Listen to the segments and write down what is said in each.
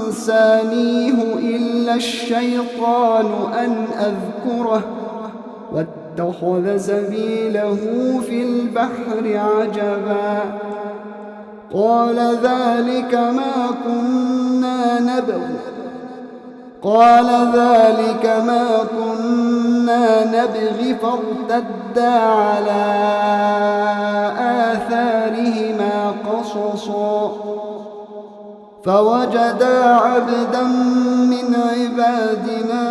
أنسانيه إلا الشيطان أن أذكره واتخذ سبيله في البحر عجبا قال ذلك ما كنا نبغي فارتدا على آثارهما قصصا فوجدا عبدا من عبادنا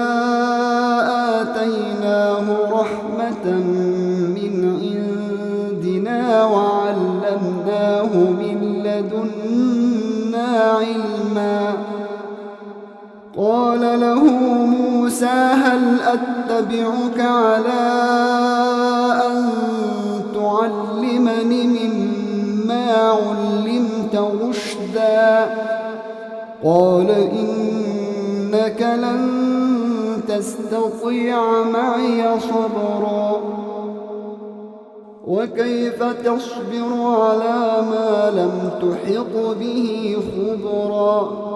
آتيناه رحمة من عندنا وعلمناه من لدنا علما قال له موسى هل أتبعك على أن تعلمني مما علمت رشدا قال إنك لن تستطيع معي صبرا وكيف تصبر على ما لم تحط به خبرا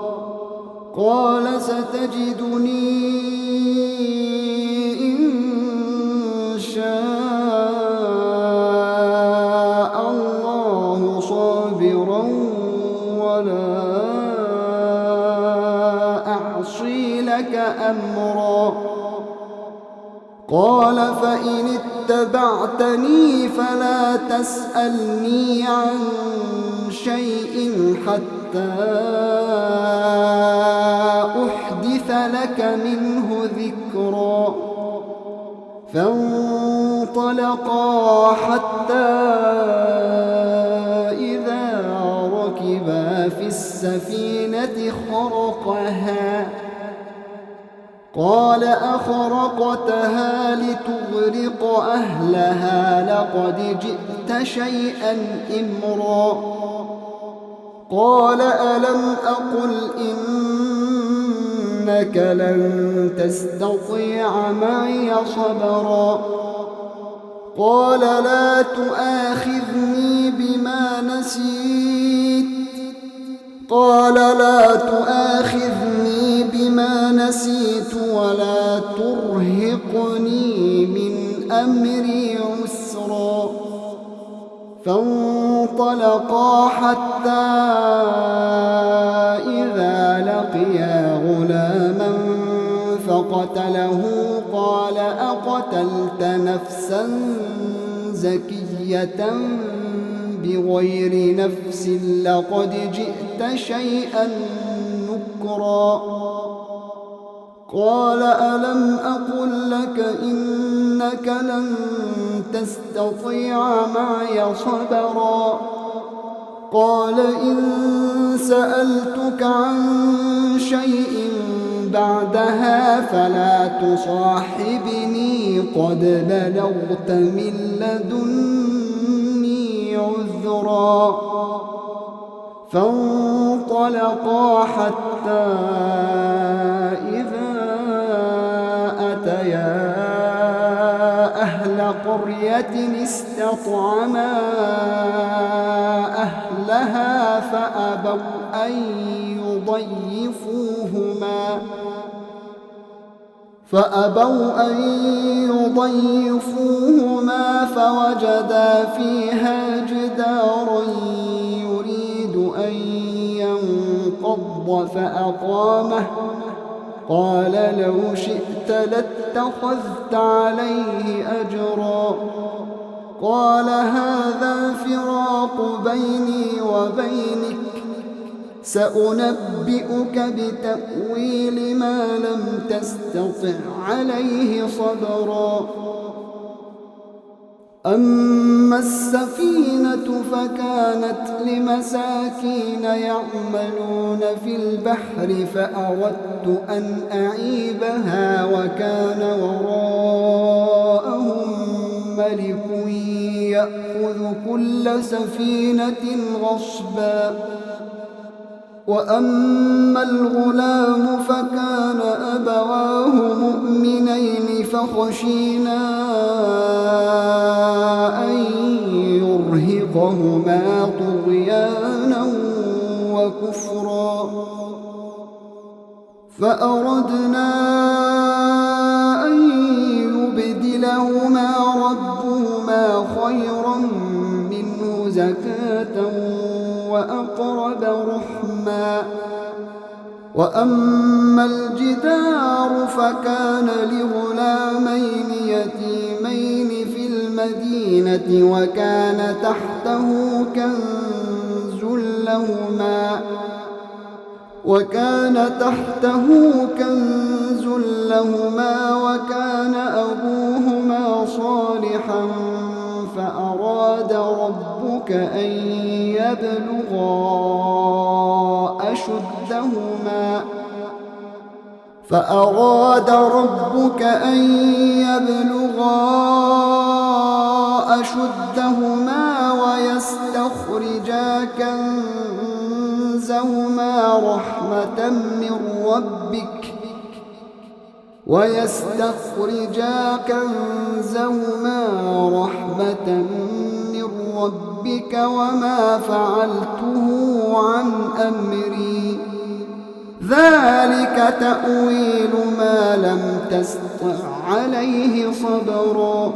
قال ستجدني إن شاء الله صابرا ولا أعصي لك أمرا قال فإن اتبعتني فلا تسألني عن شيء حتى أحدث لك منه ذكرا فانطلقا حتى إذا ركبا في السفينة خرقها قال أخرقتها لتغرق أهلها لقد جئت شيئا إمرا قال ألم أقل إنك لن تستطيع معي صبرا قال لا تؤاخذني بما نسيت ولا ترهقني من أمري عسرا فانطلقا حتى إذا لقيا غلاما فقتله قال أقتلت نفسا زكية بغير نفس لقد جئت شيئا نكرا قال ألم أقل لك إنك لن تستطيع معي صبرا قال إن سألتك عن شيء بعدها فلا تصاحبني قد بلغت من لدني عذرا فانطلقا حتى إذا أتيا أهل قرية استطعما أهلها فأبوا أن يضيفوهما فوجدا فيها جدارا يريد أن ينقض فأقامه قال لو شئت لاتخذت عليه أجرا قال هذا فراق بيني وبينك سأنبئك بتأويل ما لم تستطع عليه صبرا أما السفينة فكانت لمساكين يعملون في البحر فأردت أن أعيبها وكان وراءهم ملك يأخذ كل سفينة غصبا وأما الغلام فكان أبواه مؤمنين فخشينا أن يرهقهما طغيانا وكفرا فأردنا أن يبدلهما ربهما خيرا منه زكاة وأقرب رحما وأما الجدار فكان لغلامين يتيمين في المدينة وكان تحته كنز لهما وكان أبوهما صالحا فأراد ربك أن يبلغا أشدهما ويستخرجا كنزهما رحمة من ربك وما فعلته عن أمري ذلك تأويل ما لم تستطع عليه صبرا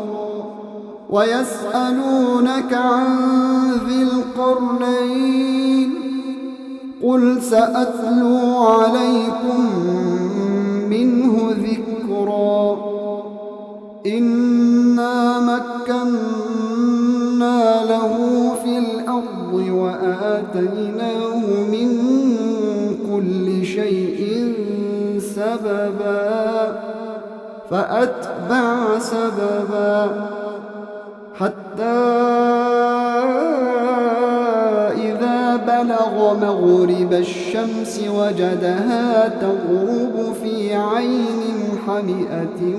ويسألونك عن ذي القرنين قل سأتلو عليكم منه ذكرا إنا مكنا له في الأرض وآتيناه من كل شيء سببا فأتبع سببا حتى إذا بلغ مغرب الشمس وجدها تغرب في عين حمئة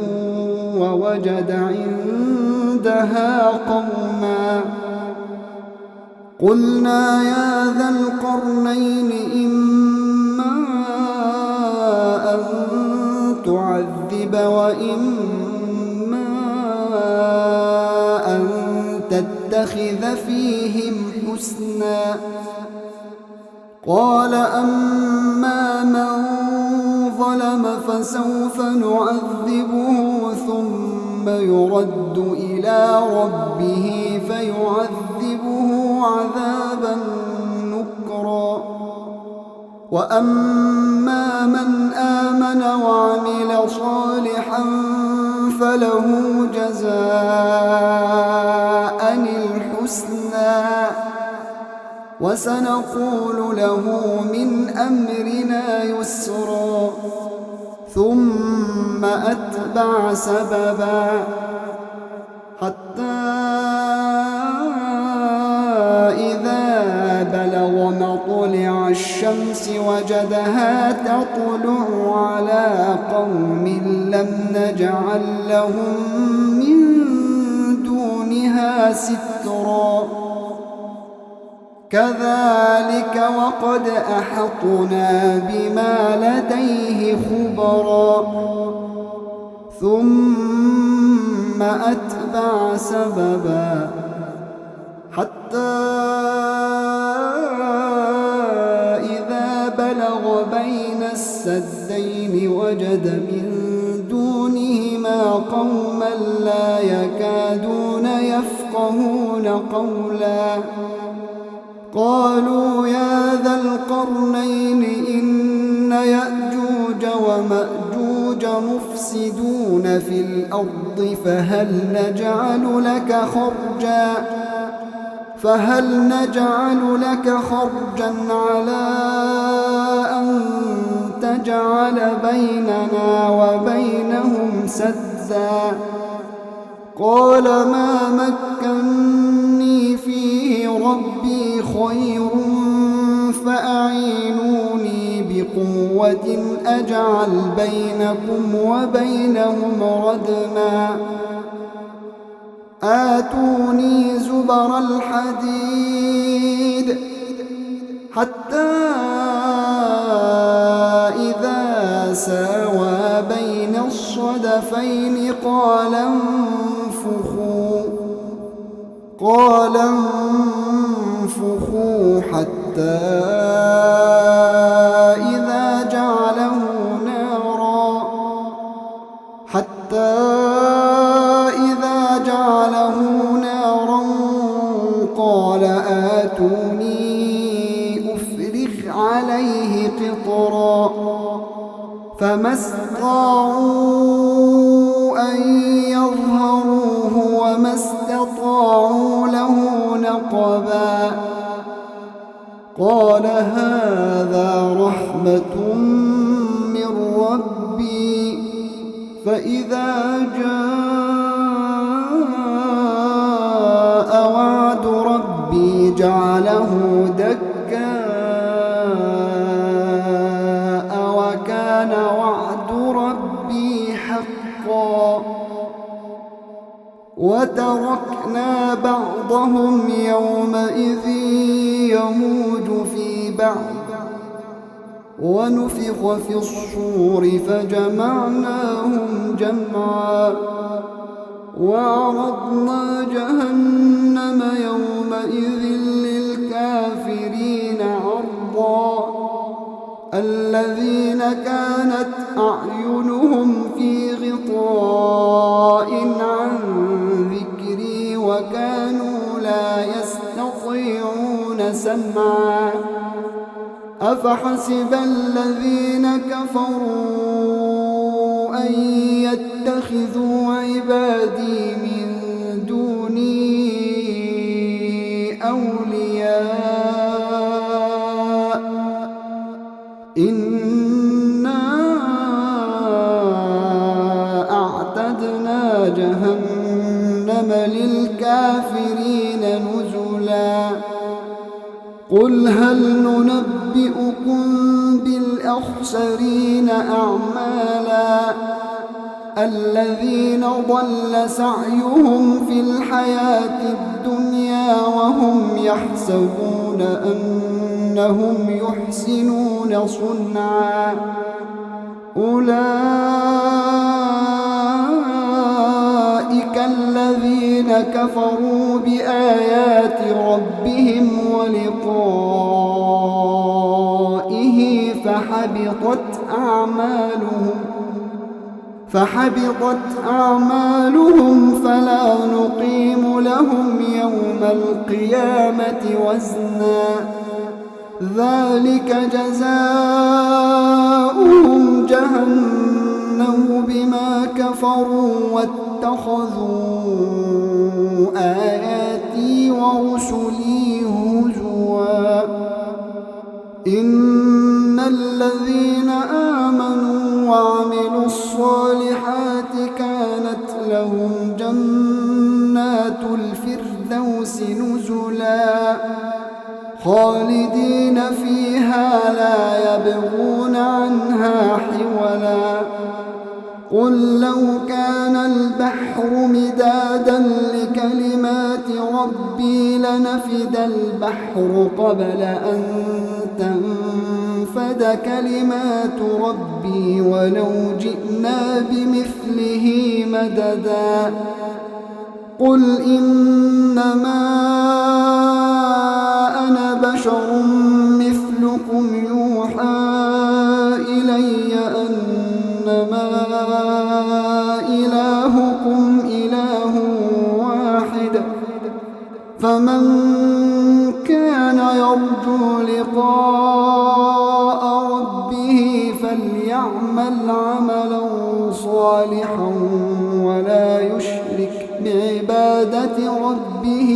ووجد عندها قوما قلنا يا ذا القرنين إما أن تعذب وإما أن تتخذ فيهم حسنا قال أما من ظلم فسوف نعذبه ثم يرد إلى ربه فيعذبه عذابا نكرا وأما من آمن وعمل صالحا فله جزاء الحسنى وسنقول له من أمرنا يسرا ثم أتبع سببا حتى إذا بلغ مطلع الشمس وجدها تطلع على قوم لم نجعل لهم من دونها سترا كذلك وقد أحطنا بما لديه خبرا ثم أتبع سببا حتى إذا بلغ بين السدين وجد من دونهما قوما لا يكادون يفقهون قولا قالوا يا ذا القرنين إن يأجوج ومأجوج مفسدون في الأرض فهل نجعل لك خرجا على أن تجعل بيننا وبينهم سدا قال ما مكني فيه ربي خير فأعينوني بقوة أجعل بينكم وبينهم ردما آتوني زبر الحديد حتى إذا ساوى بين الصدفين قال انفخوا حتى إذا جعله نارا قال آتوني أفرغ عليه قطرا فما استطاعوا أن يظهروه وما استطاعوا له نقبا قال هذا رحمة من ربي فإذا جاء وعد ربي جعله دكاء وكان وعد ربي حقا وتركنا بعضهم يومئذ يموج في بعض ونفخ في الصور فجمعناهم جمعا وعرضنا جهنم يومئذ للكافرين عرضا الذين كانت أعينهم في غطاء عن ذكري وكانوا لا يستطيعون سمعا أفحسب الذين كفروا أن يتخذوا عبادي من دوني أولياء إنا أعتدنا جهنم للكافرين نزلا قل هل ننبئكم بالأخسرين أعمالا الذين ضل سعيهم في الحياة الدنيا وهم يحسبون أنهم يحسنون صنعا أولئك الذين كفروا بآيات ربهم ولقائه فحبطت أعمالهم فلا نقيم لهم يوم القيامة وزنا ذلك جزاؤهم جهنم بما كفروا واتخذوا آياتي ورسلي هزوا إن الذين آمنوا وعملوا الصالحات كانت لهم جنات الفردوس نزلا خالدين فيها لا يبغون عنها حولا قل لو كان البحر مدادا لكلمات ربي لنفد البحر قبل أن تنفد كلمات ربي ولو جئنا بمثله مددا قل إنما أنا بشر مثلكم يوحى إلي أنما إلهكم إله واحد فمن كان يرجو لقاء ربه فليعمل عملا صالحا ولا يشرك بعبادة ربه